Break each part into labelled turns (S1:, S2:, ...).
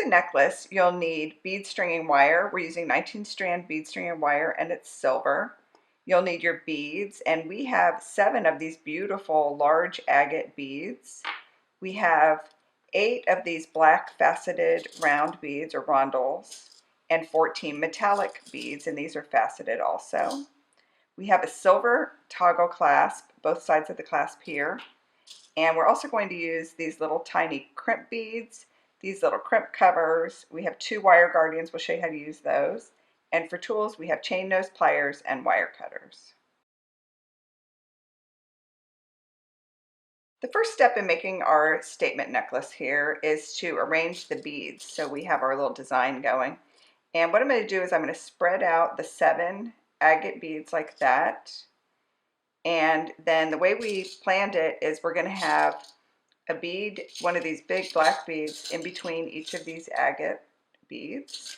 S1: the necklace, you'll need bead stringing wire. We're using 19 strand bead stringing wire and it's silver. You'll need your beads, and we have 7 of these beautiful large agate beads. We have 8 of these black faceted round beads or rondelles and 14 metallic beads, and these are faceted also. We have a silver toggle clasp, both sides of the clasp here. And we're also going to use these little tiny crimp beads, these little crimp covers. We have 2 wire guardians. We'll show you how to use those. And for tools, we have chain nose pliers and wire cutters. The first step in making our statement necklace here is to arrange the beads. So we have our little design going. And what I'm going to do is I'm going to spread out the 7 agate beads like that. And then the way we planned it is we're going to have a bead, one of these big black beads, in between each of these agate beads.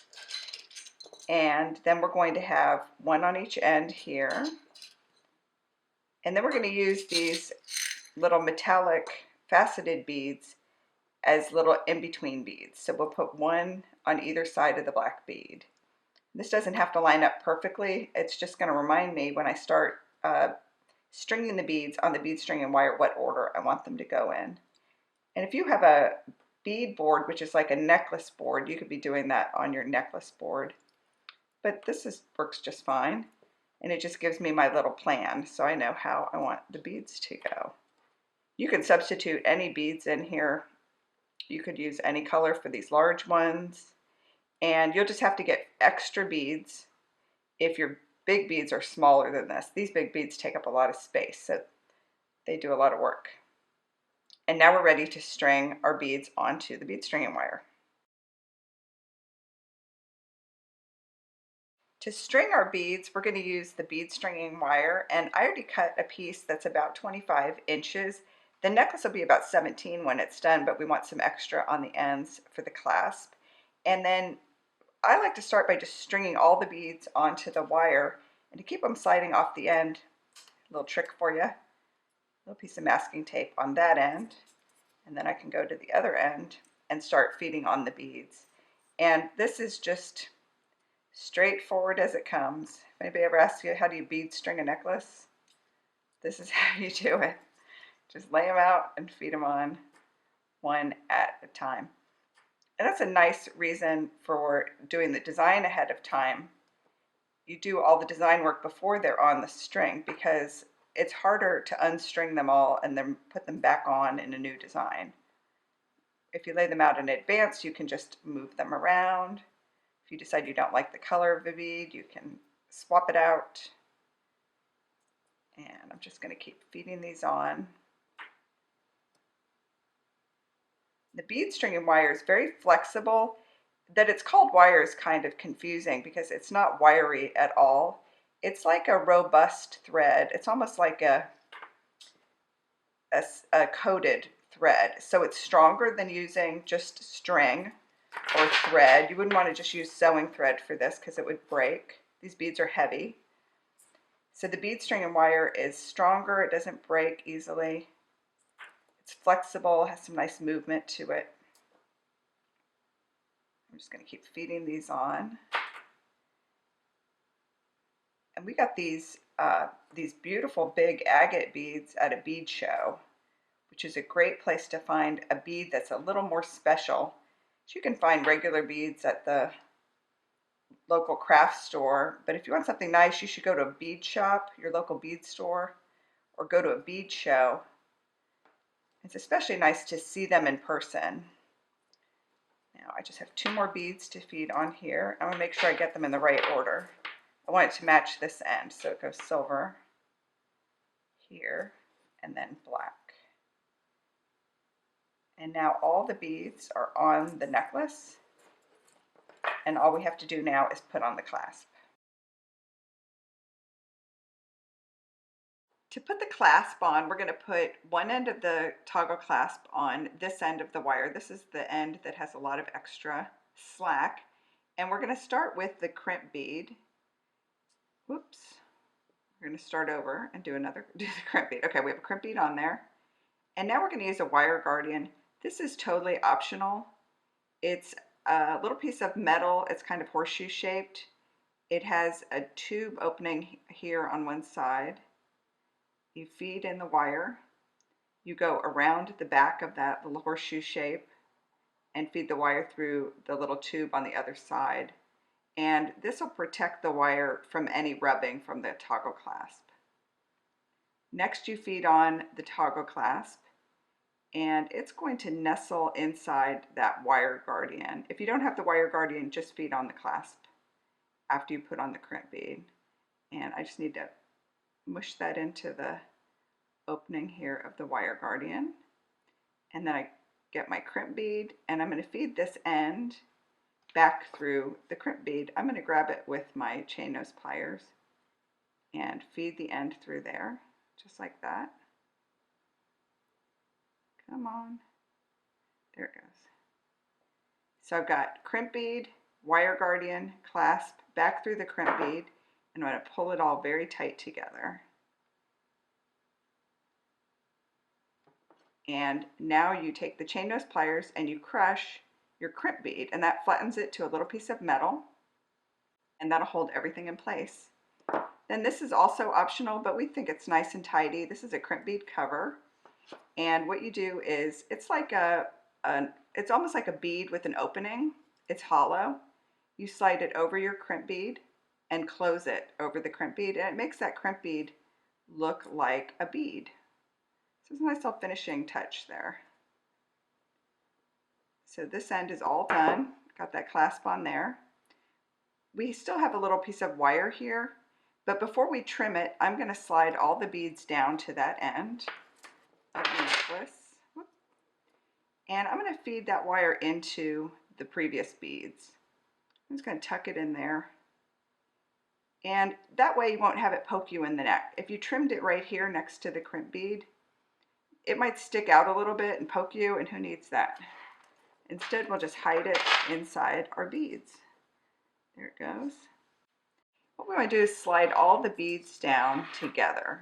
S1: And then we're going to have one on each end here. And then we're going to use these little metallic faceted beads as little in-between beads. So we'll put one on either side of the black bead. This doesn't have to line up perfectly. It's just going to remind me when I start stringing the beads on the bead stringing wire what order I want them to go in. And if you have a bead board, which is like a necklace board, you could be doing that on your necklace board. But this works just fine. And it just gives me my little plan so I know how I want the beads to go. You can substitute any beads in here. You could use any color for these large ones. And you'll just have to get extra beads if your big beads are smaller than this. These big beads take up a lot of space, so they do a lot of work. And now we're ready to string our beads onto the bead stringing wire. To string our beads, we're going to use the bead stringing wire, and I already cut a piece that's about 25 inches. The necklace will be about 17 when it's done, but we want some extra on the ends for the clasp. And then I like to start by just stringing all the beads onto the wire, and to keep them sliding off the end, a little trick for you, a little piece of masking tape on that end, and then I can go to the other end and start feeding on the beads. And this is just straightforward as it comes. If anybody ever asks you how do you bead string a necklace, this is how you do it. Just lay them out and feed them on one at a time. And that's a nice reason for doing the design ahead of time. You do all the design work before they're on the string because it's harder to unstring them all and then put them back on in a new design. If you lay them out in advance, you can just move them around. If you decide you don't like the color of the bead, you can swap it out. And I'm just going to keep feeding these on. The bead stringing wire is very flexible. That it's called wire is kind of confusing because it's not wiry at all. It's like a robust thread. It's almost like a coated thread. So it's stronger than using just string or thread. You wouldn't want to just use sewing thread for this because it would break. These beads are heavy. So the bead stringing wire is stronger. It doesn't break easily. It's flexible, has some nice movement to it. I'm just going to keep feeding these on. And we got these beautiful big agate beads at a bead show, which is a great place to find a bead that's a little more special. So you can find regular beads at the local craft store, but if you want something nice, you should go to a bead shop, your local bead store, or go to a bead show. It's especially nice to see them in person. Now I just have 2 more beads to feed on here. I'm going to make sure I get them in the right order. I want it to match this end, so it goes silver here and then black. And now all the beads are on the necklace, and all we have to do now is put on the clasp. To put the clasp on, we're going to put one end of the toggle clasp on this end of the wire. This is the end that has a lot of extra slack. And we're going to start with the crimp bead. Whoops. We're going to start over and do the crimp bead. Okay, we have a crimp bead on there. And now we're going to use a wire guardian. This is totally optional. It's a little piece of metal. It's kind of horseshoe shaped. It has a tube opening here on one side. You feed in the wire. You go around the back of that little horseshoe shape and feed the wire through the little tube on the other side. And this will protect the wire from any rubbing from the toggle clasp. Next, you feed on the toggle clasp, and it's going to nestle inside that wire guardian. If you don't have the wire guardian, just feed on the clasp after you put on the crimp bead. And I just need to mush that into the opening here of the wire guardian. And then I get my crimp bead, and I'm going to feed this end back through the crimp bead. I'm going to grab it with my chain nose pliers and feed the end through there, just like that. Come on. There it goes. So I've got crimp bead, wire guardian, clasp, back through the crimp bead, and I'm going to pull it all very tight together. And now you take the chain nose pliers and you crush your crimp bead, and that flattens it to a little piece of metal, and that'll hold everything in place. Then this is also optional, but we think it's nice and tidy. This is a crimp bead cover, and what you do is it's like it's almost like a bead with an opening. It's hollow. You slide it over your crimp bead and close it over the crimp bead, and it makes that crimp bead look like a bead. So it's a nice little finishing touch there. So this end is all done. Got that clasp on there. We still have a little piece of wire here, but before we trim it, I'm going to slide all the beads down to that end of the necklace. And I'm going to feed that wire into the previous beads. I'm just going to tuck it in there. And that way you won't have it poke you in the neck. If you trimmed it right here next to the crimp bead, it might stick out a little bit and poke you, and who needs that? Instead, we'll just hide it inside our beads. There it goes. What we want to do is slide all the beads down together.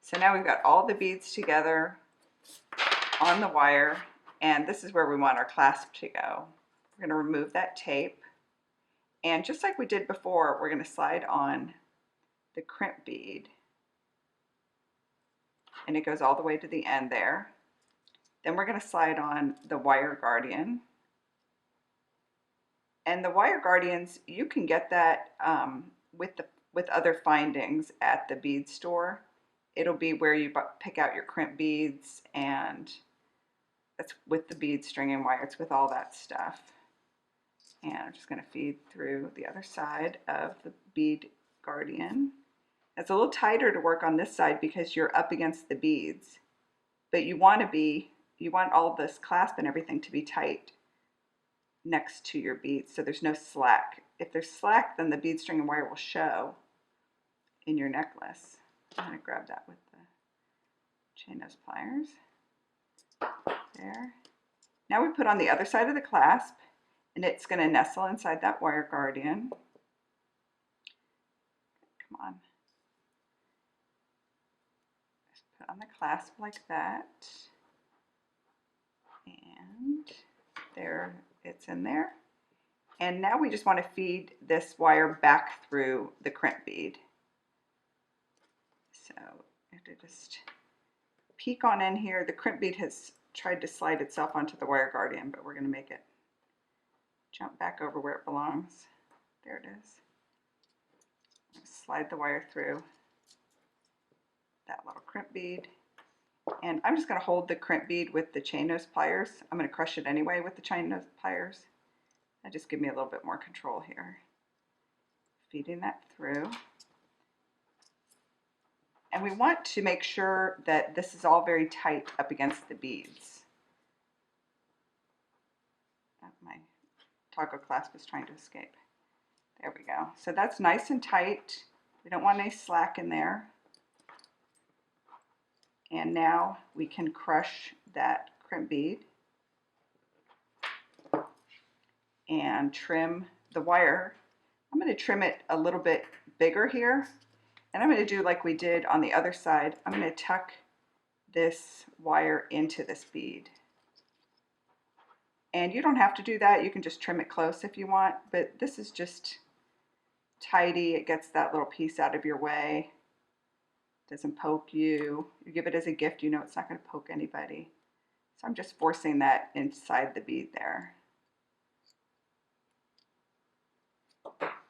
S1: So now we've got all the beads together on the wire, and this is where we want our clasp to go. We're going to remove that tape, and just like we did before, we're going to slide on the crimp bead, and it goes all the way to the end there. Then we're going to slide on the wire guardian. And the wire guardians, you can get that with other findings at the bead store. It'll be where you pick out your crimp beads, and that's with the bead string and wire. It's with all that stuff. And I'm just going to feed through the other side of the bead guardian. It's a little tighter to work on this side because you're up against the beads, but you want all this clasp and everything to be tight next to your beads, so there's no slack. If there's slack, then the bead string and wire will show in your necklace. I'm going to grab that with the chain nose pliers. There. Now we put on the other side of the clasp, and it's going to nestle inside that wire guardian. Come on. Just put on the clasp like that. And there, it's in there. And now we just want to feed this wire back through the crimp bead. So you have to just peek on in here. The crimp bead has tried to slide itself onto the wire guardian, but we're going to make it jump back over where it belongs. There it is. Slide the wire through that little crimp bead. And I'm just going to hold the crimp bead with the chain nose pliers. I'm going to crush it anyway with the chain nose pliers. That just give me a little bit more control here. Feeding that through. And we want to make sure that this is all very tight up against the beads. My toggle clasp is trying to escape. There we go. So that's nice and tight. We don't want any slack in there. And now we can crush that crimp bead and trim the wire. I'm going to trim it a little bit bigger here, and I'm going to do like we did on the other side. I'm going to tuck this wire into this bead. And you don't have to do that. You can just trim it close if you want, but this is just tidy. It gets that little piece out of your way. Doesn't poke you. You give it as a gift, you know it's not going to poke anybody. So I'm just forcing that inside the bead there.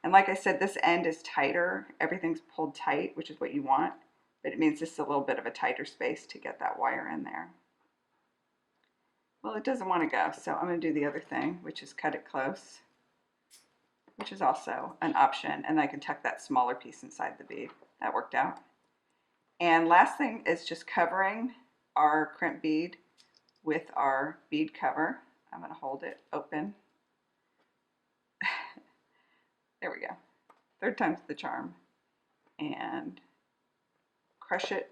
S1: And like I said, this end is tighter. Everything's pulled tight, which is what you want, but it means just a little bit of a tighter space to get that wire in there. Well, it doesn't want to go, so I'm going to do the other thing, which is cut it close, which is also an option, and I can tuck that smaller piece inside the bead. That worked out. And last thing is just covering our crimp bead with our bead cover. I'm going to hold it open. There we go. Third time's the charm. And crush it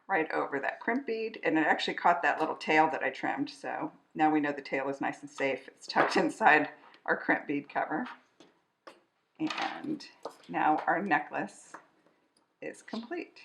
S1: right over that crimp bead. And it actually caught that little tail that I trimmed. So now we know the tail is nice and safe. It's tucked inside our crimp bead cover. And now our necklace is complete.